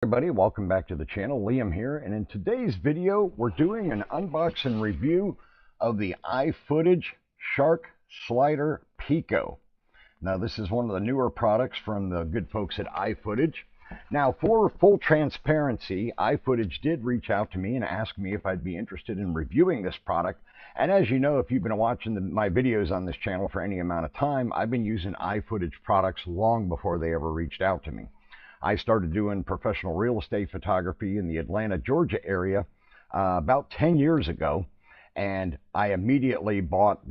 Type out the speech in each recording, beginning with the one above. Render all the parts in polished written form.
Everybody, welcome back to the channel. Liam here, and in today's video we're doing an unboxing review of the iFootage Shark Slider Pico. Now this is one of the newer products from the good folks at iFootage. Now for full transparency, iFootage did reach out to me and ask me if I'd be interested in reviewing this product. And as you know, if you've been watching my videos on this channel for any amount of time, I've been using iFootage products long before they ever reached out to me. I started doing professional real estate photography in the Atlanta, Georgia area about 10 years ago, and I immediately bought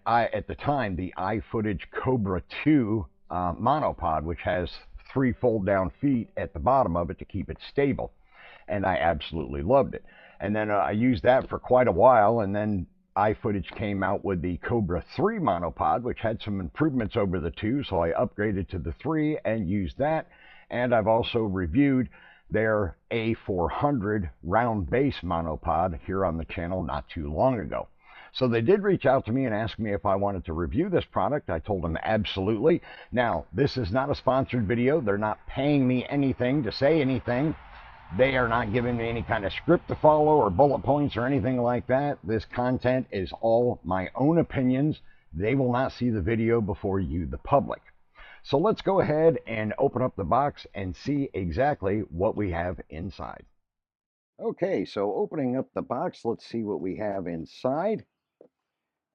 at the time, the iFootage Cobra 2 monopod, which has 3 fold-down feet at the bottom of it to keep it stable, and I absolutely loved it. And then I used that for quite a while, and then iFootage came out with the Cobra 3 monopod, which had some improvements over the 2, so I upgraded to the 3 and used that. And I've also reviewed their A400 round base monopod here on the channel not too long ago. So they did reach out to me and ask me if I wanted to review this product. I told them absolutely. Now, this is not a sponsored video. They're not paying me anything to say anything. They are not giving me any kind of script to follow or bullet points or anything like that. This content is all my own opinions. They will not see the video before you, the public. So let's go ahead and open up the box and see exactly what we have inside. Okay, so opening up the box, let's see what we have inside.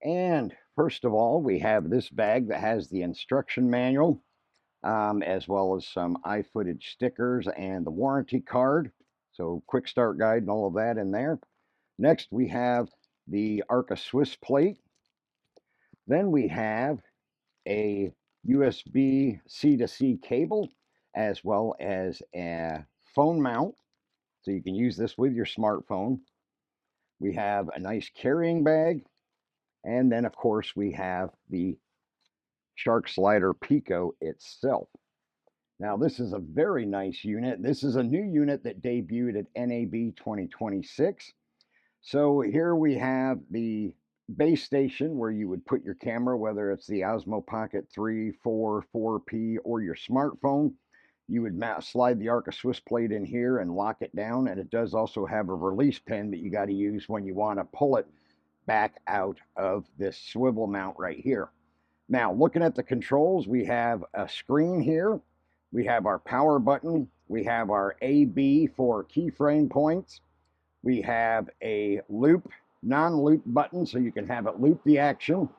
And first of all, we have this bag that has the instruction manual, as well as some iFootage stickers and the warranty card. So quick start guide and all of that in there. Next, we have the Arca Swiss plate. Then we have a USB C to C cable, as well as a phone mount, so you can use this with your smartphone. We have a nice carrying bag, and then of course we have the Shark Slider Pico itself. Now this is a very nice unit. This is a new unit that debuted at NAB 2026. So here we have the base station where you would put your camera, whether it's the Osmo Pocket 3, 4, 4P, or your smartphone. You would slide the Arca Swiss plate in here and lock it down, and it does also have a release pin that you got to use when you want to pull it back out of this swivel mount right here. Now, looking at the controls, we have a screen here. We have our power button. We have our AB for keyframe points. We have a loop, non-loop button, so you can have it loop the action.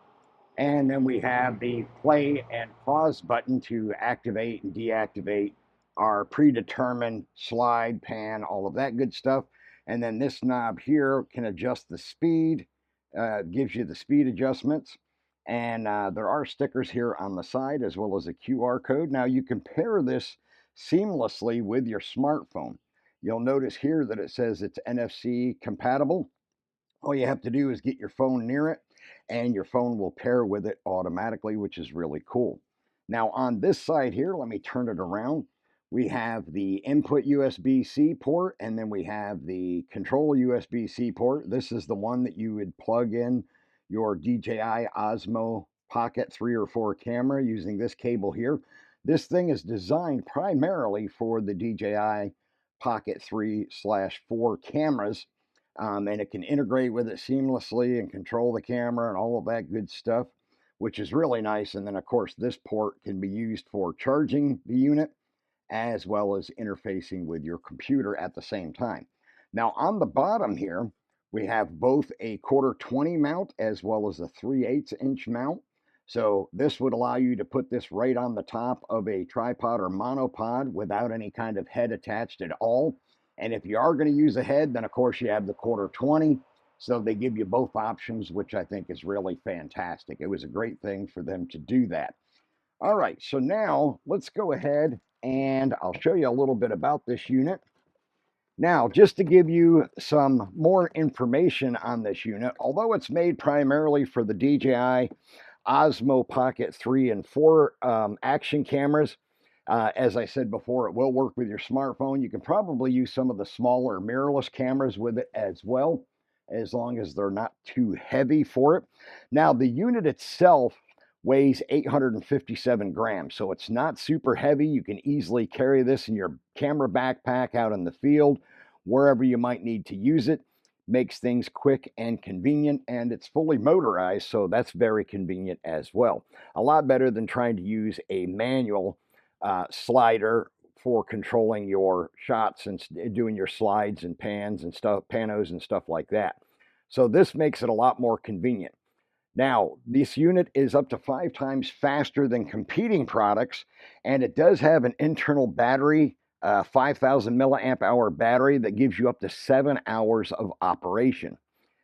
And then we have the play and pause button to activate and deactivate our predetermined slide, pan, all of that good stuff. And then this knob here can adjust the speed, gives you the speed adjustments. And there are stickers here on the side as well as a QR code. Now you can pair this seamlessly with your smartphone. You'll notice here that it says it's NFC compatible. All you have to do is get your phone near it and your phone will pair with it automatically, which is really cool. Now on this side here, let me turn it around. We have the input USB-C port, and then we have the control USB-C port. This is the one that you would plug in your DJI Osmo Pocket 3 or 4 camera using this cable here. This thing is designed primarily for the DJI Pocket 3/4 cameras, and it can integrate with it seamlessly and control the camera and all of that good stuff, which is really nice. And then of course this port can be used for charging the unit as well as interfacing with your computer at the same time. Now on the bottom here, we have both a 1/4-20 mount as well as a 3/8 inch mount. So this would allow you to put this right on the top of a tripod or monopod without any kind of head attached at all. And if you are going to use a head, then of course you have the 1/4-20. So they give you both options, which I think is really fantastic. It was a great thing for them to do that. All right, so now let's go ahead and I'll show you a little bit about this unit. Now, just to give you some more information on this unit, although it's made primarily for the DJI Osmo Pocket 3 and 4 action cameras, as I said before, it will work with your smartphone. You can probably use some of the smaller mirrorless cameras with it as well, as long as they're not too heavy for it. Now, the unit itself weighs 857 grams. So it's not super heavy. You can easily carry this in your camera backpack out in the field, wherever you might need to use it. Makes things quick and convenient, and it's fully motorized, so that's very convenient as well. A lot better than trying to use a manual slider for controlling your shots and doing your slides and pans and stuff, panos and stuff like that. So this makes it a lot more convenient. Now, this unit is up to 5 times faster than competing products, and it does have an internal battery, 5,000 milliamp hour battery that gives you up to 7 hours of operation.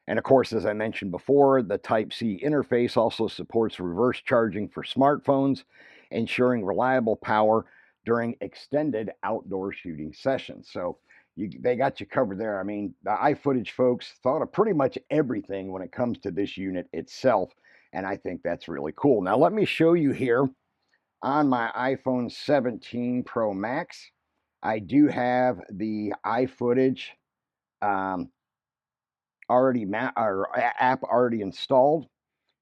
And of course, as I mentioned before, the Type-C interface also supports reverse charging for smartphones, ensuring reliable power during extended outdoor shooting sessions. So they got you covered there. I mean, the iFootage folks thought of pretty much everything when it comes to this unit itself, and I think that's really cool. Now, let me show you here on my iPhone 17 Pro Max. I do have the iFootage app already installed,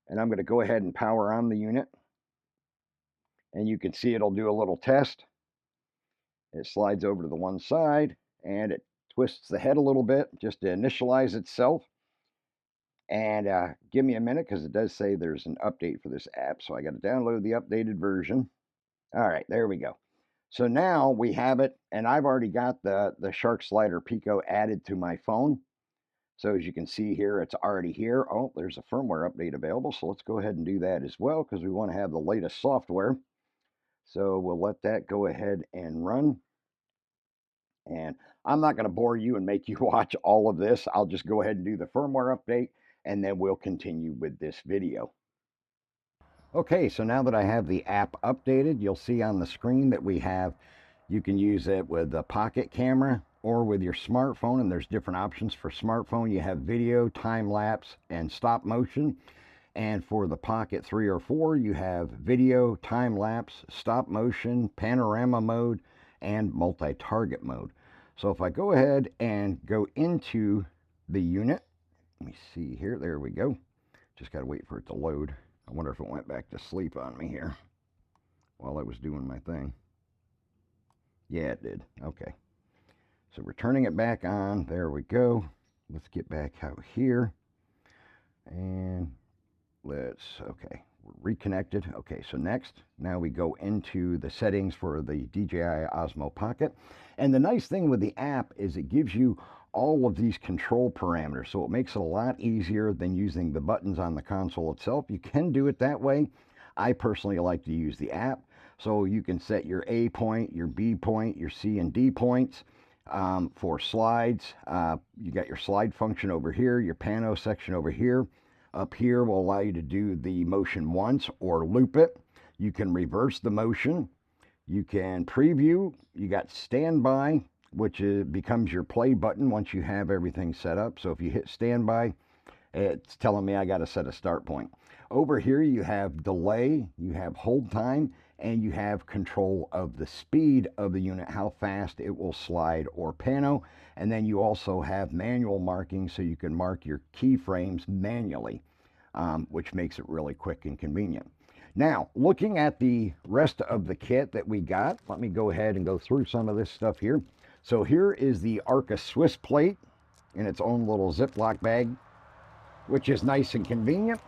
and I'm going to go ahead and power on the unit, and you can see it'll do a little test. It slides over to the one side, and it twists the head a little bit just to initialize itself. And give me a minute, because it does say there's an update for this app, so I got to download the updated version. All right, there we go. So now we have it, and I've already got the Shark Slider Pico added to my phone. So as you can see here, it's already here. Oh, there's a firmware update available, so let's go ahead and do that as well, because we want to have the latest software. So we'll let that go ahead and run. And I'm not going to bore you and make you watch all of this. I'll just go ahead and do the firmware update, and then we'll continue with this video. Okay, so now that I have the app updated, you'll see on the screen that you can use it with a pocket camera or with your smartphone, and there's different options for smartphone. You have video, time-lapse, and stop motion. And for the Pocket 3 or 4, you have video, time-lapse, stop motion, panorama mode, and multi-target mode. So if I go ahead and go into the unit, let me see here, there we go. Just got to wait for it to load. I wonder if it went back to sleep on me here while I was doing my thing. Yeah, it did. Okay. So we're turning it back on. There we go. Let's get back out here. And okay, we're reconnected. Okay, so next, now we go into the settings for the DJI Osmo Pocket. And the nice thing with the app is it gives you all of these control parameters, so it makes it a lot easier than using the buttons on the console itself. You can do it that way. I personally like to use the app, so you can set your A point, your B point, your C and D points. For slides, you got your slide function over here, your pano section over here. Up here will allow you to do the motion once or loop it. You can reverse the motion. You can preview. You got standby, which becomes your play button once you have everything set up. So if you hit standby, it's telling me I got to set a start point. Over here you have delay, you have hold time, and you have control of the speed of the unit, how fast it will slide or pano. And then you also have manual marking, so you can mark your keyframes manually, which makes it really quick and convenient. Now, looking at the rest of the kit that we got, let me go ahead and go through some of this stuff here. So here is the Arca Swiss plate in its own little Ziploc bag, which is nice and convenient.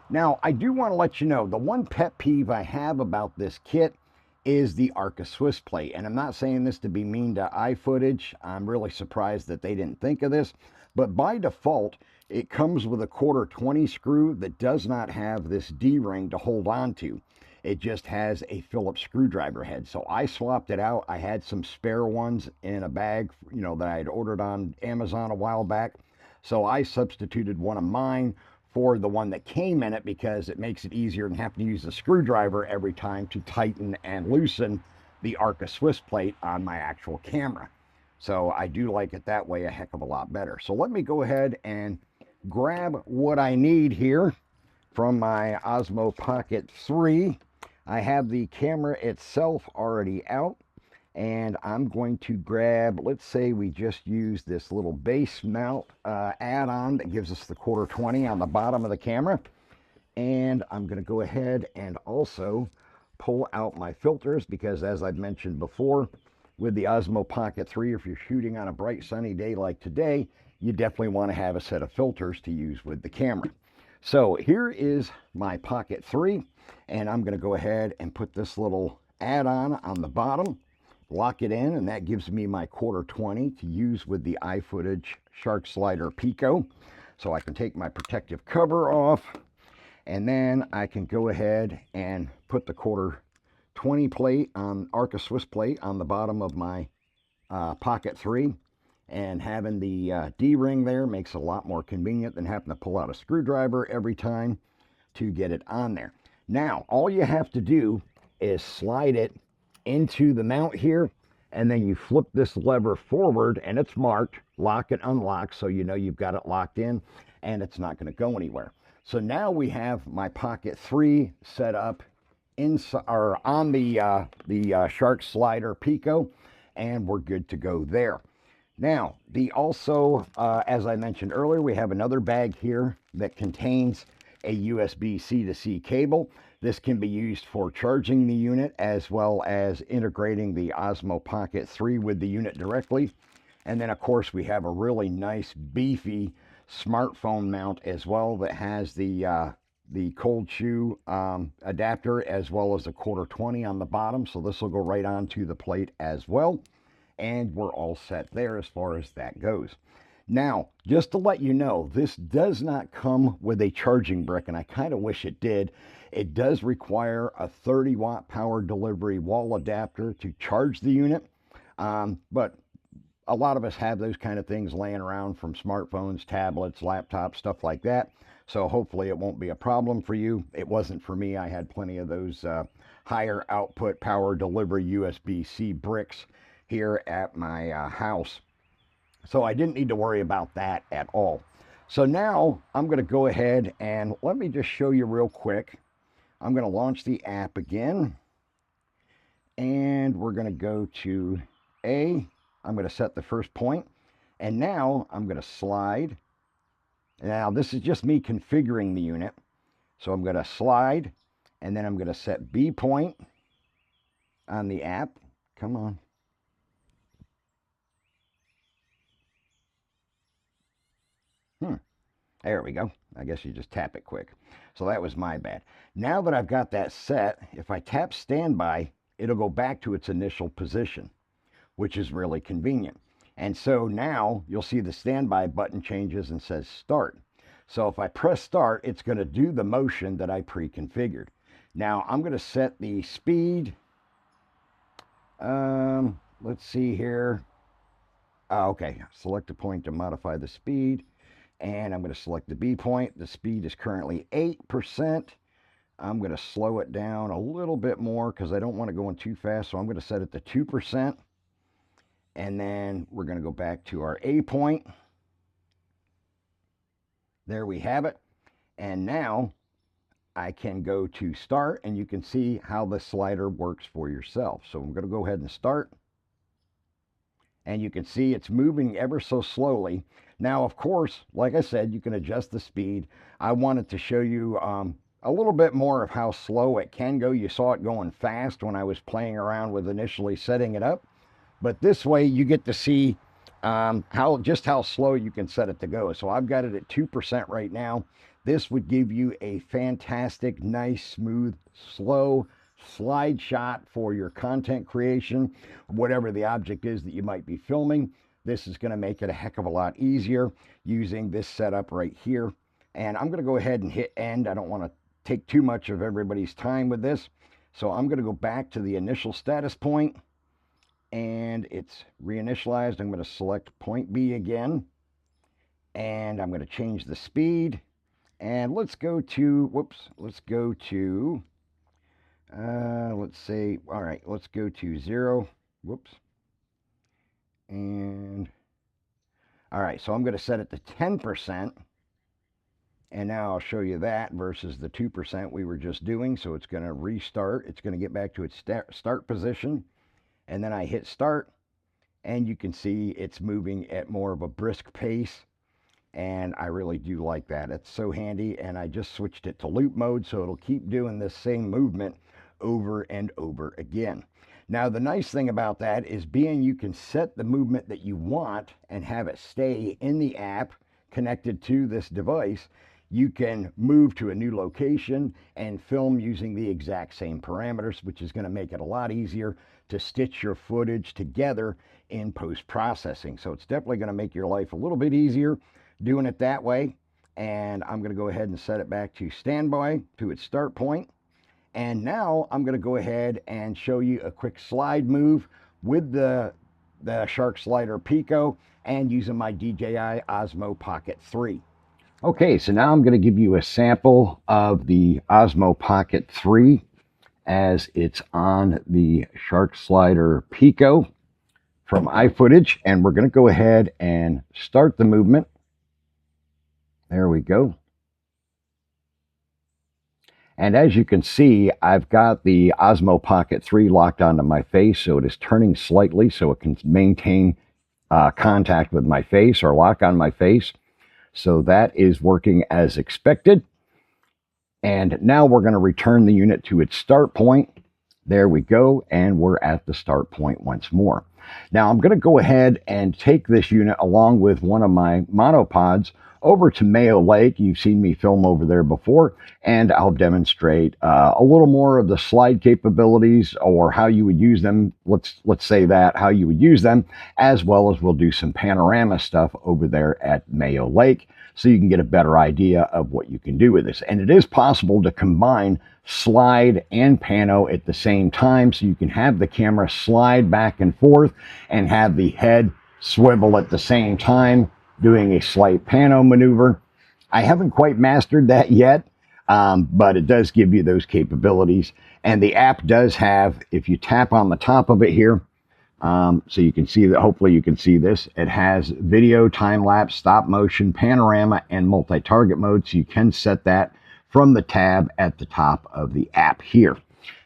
Now, I do want to let you know, the one pet peeve I have about this kit is the Arca Swiss plate. And I'm not saying this to be mean to iFootage. I'm really surprised that they didn't think of this. But by default, it comes with a 1/4-20 screw that does not have this D-ring to hold on to. It just has a Phillips screwdriver head. So I swapped it out. I had some spare ones in a bag, that I had ordered on Amazon a while back. So I substituted one of mine for the one that came in it, because it makes it easier than having to use a screwdriver every time to tighten and loosen the Arca Swiss plate on my actual camera. So I do like it that way a heck of a lot better. So let me go ahead and grab what I need here from my Osmo Pocket 3. I have the camera itself already out, and I'm going to grab, let's say we just use this little base mount add-on that gives us the 1/4-20 on the bottom of the camera. And I'm going to go ahead and also pull out my filters because, as I've mentioned before, with the Osmo Pocket 3, if you're shooting on a bright sunny day like today, you definitely want to have a set of filters to use with the camera. So here is my Pocket 3, and I'm going to go ahead and put this little add-on on the bottom, lock it in, and that gives me my 1/4 to use with the iFootage Shark Slider Pico. So I can take my protective cover off, and then I can go ahead and put the 1/4 plate on Arca Swiss plate on the bottom of my Pocket 3. And having the D-ring there makes it a lot more convenient than having to pull out a screwdriver every time to get it on there. Now, all you have to do is slide it into the mount here, and then you flip this lever forward, and it's marked lock and unlock, so you know you've got it locked in, and it's not going to go anywhere. So now we have my Pocket 3 set up on the Shark Slider Pico, and we're good to go there. Now, as I mentioned earlier, we have another bag here that contains a USB-C to C cable. This can be used for charging the unit as well as integrating the Osmo Pocket 3 with the unit directly. And then, of course, we have a really nice, beefy smartphone mount as well that has the cold shoe adapter as well as a 1/4 on the bottom. So this will go right onto the plate as well. And we're all set there as far as that goes. Now, just to let you know, this does not come with a charging brick, and I kind of wish it did. It does require a 30-watt power delivery wall adapter to charge the unit, but a lot of us have those kind of things laying around from smartphones, tablets, laptops, stuff like that. So hopefully it won't be a problem for you. It wasn't for me. I had plenty of those higher output power delivery USB-C bricks here at my house. So I didn't need to worry about that at all. So now I'm going to go ahead and let me just show you real quick. I'm going to launch the app again, and we're going to go to I'm going to set the first point, and now I'm going to slide. Now this is just me configuring the unit. So I'm going to slide, and then I'm going to set B point on the app. Come on. There we go. I guess you just tap it quick. So that was my bad. Now that I've got that set, if I tap standby, it'll go back to its initial position, which is really convenient. And so now you'll see the standby button changes and says start. So if I press start, it's going to do the motion that I pre-configured. Now I'm going to set the speed. Let's see here. Okay, select a point to modify the speed. And I'm going to select the B point. The speed is currently 8%. I'm going to slow it down a little bit more because I don't want to go in too fast. So I'm going to set it to 2%. And then we're going to go back to our A point. There we have it. And now I can go to start, and you can see how the slider works for yourself. So I'm going to go ahead and start. And you can see it's moving ever so slowly. Now, of course, like I said, you can adjust the speed. I wanted to show you a little bit more of how slow it can go. You saw it going fast when I was playing around with initially setting it up. But this way you get to see just how slow you can set it to go. So I've got it at 2% right now. This would give you a fantastic, nice, smooth, slow slide shot for your content creation, whatever the object is that you might be filming. This is going to make it a heck of a lot easier using this setup right here. And I'm going to go ahead and hit end. I don't want to take too much of everybody's time with this. So I'm going to go back to the initial status point, and it's reinitialized. I'm going to select point B again, and I'm going to change the speed. And let's go to, let's say, all right, let's go to 0. And all right, so I'm going to set it to 10%. And now I'll show you that versus the 2% we were just doing. So it's going to restart. It's going to get back to its start position. And then I hit start, and you can see it's moving at more of a brisk pace. and I really do like that. It's so handy, and I just switched it to loop mode so it'll keep doing this same movement over and over again. Now, the nice thing about that is being you can set the movement that you want and have it stay in the app connected to this device. You can move to a new location and film using the exact same parameters, which is going to make it a lot easier to stitch your footage together in post-processing. So it's definitely going to make your life a little bit easier doing it that way. And I'm going to go ahead and set it back to standby to its start point. And now I'm going to go ahead and show you a quick slide move with the Shark Slider Pico and using my DJI Osmo Pocket 3. Okay, so now I'm going to give you a sample of the Osmo Pocket 3 as it's on the Shark Slider Pico from iFootage, and we're going to go ahead and start the movement. There we go. And as you can see, I've got the Osmo Pocket 3 locked onto my face, so it is turning slightly so it can maintain contact with my face or lock on my face. So that is working as expected. And now we're going to return the unit to its start point. There we go, and we're at the start point once more. Now I'm going to go ahead and take this unit along with one of my monopods over to Mayo Lake. You've seen me film over there before, and I'll demonstrate a little more of the slide capabilities or how you would use them. Let's say that, how you would use them, as well as we'll do some panorama stuff over there at Mayo Lake so you can get a better idea of what you can do with this. And it is possible to combine slide and pano at the same time, so you can have the camera slide back and forth and have the head swivel at the same time, doing a slight pano maneuver. I haven't quite mastered that yet, but it does give you those capabilities. And the app does have, if you tap on the top of it here, so you can see that, hopefully you can see this, it has video, time-lapse, stop motion, panorama, and multi-target mode, so you can set that from the tab at the top of the app here.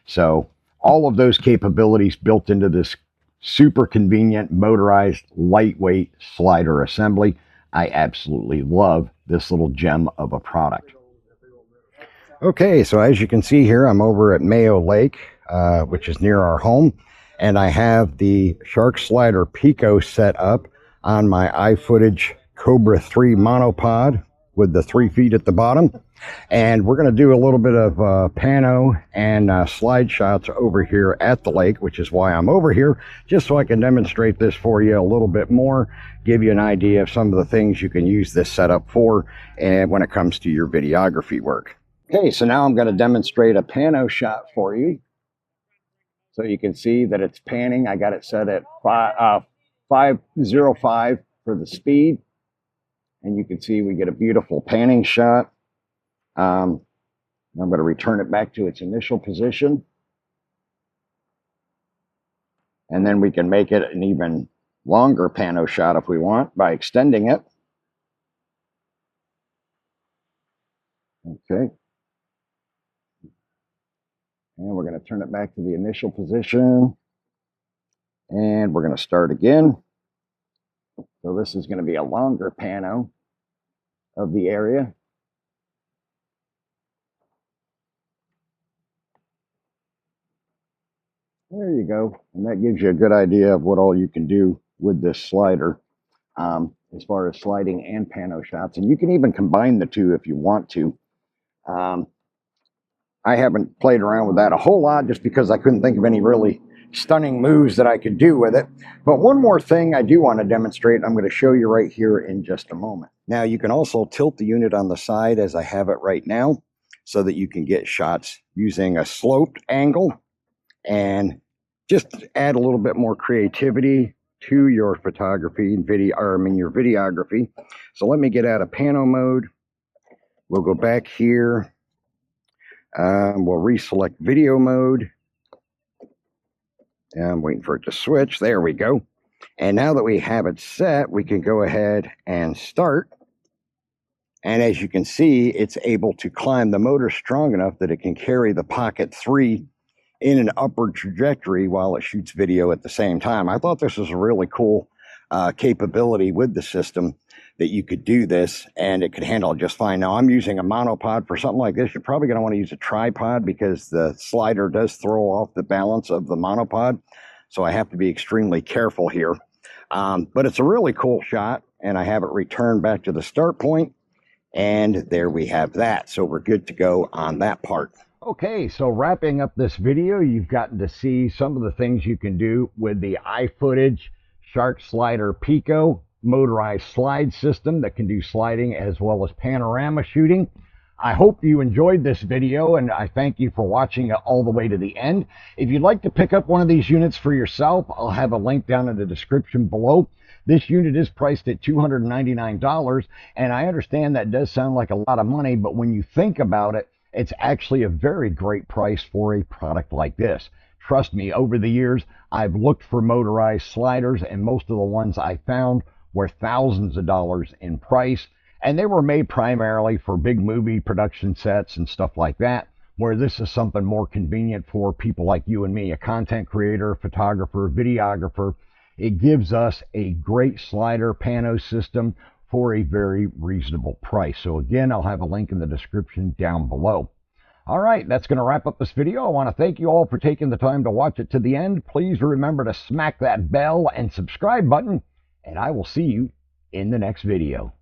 So all of those capabilities built into this super convenient, motorized, lightweight slider assembly. I absolutely love this little gem of a product. Okay, so as you can see here, I'm over at Mayo Lake, which is near our home, and I have the Shark Slider Pico set up on my iFootage Cobra 3 monopod with the 3 feet at the bottom. And we're going to do a little bit of pano and slide shots over here at the lake, which is why I'm over here, just so I can demonstrate this for you a little bit more, give you an idea of some of the things you can use this setup for and when it comes to your videography work. Okay, so now I'm going to demonstrate a pano shot for you. So you can see that it's panning. I got it set at 505 for the speed. And you can see we get a beautiful panning shot. I'm going to return it back to its initial position. And then we can make it an even longer pano shot if we want by extending it. Okay. And we're going to turn it back to the initial position. And we're going to start again. So this is going to be a longer pano of the area. There you go. And that gives you a good idea of what all you can do with this slider as far as sliding and pano shots. And you can even combine the two if you want to. I haven't played around with that a whole lot just because I couldn't think of any really stunning moves that I could do with it. But one more thing I do want to demonstrate, I'm going to show you right here in just a moment. Now you can also tilt the unit on the side as I have it right now so that you can get shots using a sloped angle and just add a little bit more creativity to your photography and video, or I mean your videography. So let me get out of pano mode. We'll go back here. We'll reselect video mode. I'm waiting for it to switch. There we go. And now that we have it set, we can go ahead and start. And as you can see, it's able to climb the motor strong enough that it can carry the Pocket 3 in an upward trajectory while it shoots video at the same time. I thought this was a really cool capability with the system. that you could do this and it could handle it just fine. Now I'm using a monopod for something like this. You're probably going to want to use a tripod because the slider does throw off the balance of the monopod. So I have to be extremely careful here. But it's a really cool shot, and I have it returned back to the start point. And there we have that. So we're good to go on that part. Okay, so wrapping up this video, you've gotten to see some of the things you can do with the iFootage Shark Slider Pico motorized slide system that can do sliding as well as panorama shooting. I hope you enjoyed this video, and I thank you for watching it all the way to the end. If you'd like to pick up one of these units for yourself, I'll have a link down in the description below. This unit is priced at $299, and I understand that does sound like a lot of money, but when you think about it, it's actually a very great price for a product like this. Trust me, over the years, I've looked for motorized sliders, and most of the ones I found were thousands of dollars in price, and they were made primarily for big movie production sets and stuff like that, where this is something more convenient for people like you and me, a content creator, photographer, videographer. It gives us a great slider pano system for a very reasonable price. So again, I'll have a link in the description down below. All right, that's going to wrap up this video. I want to thank you all for taking the time to watch it to the end. Please remember to smack that bell and subscribe button, and I will see you in the next video.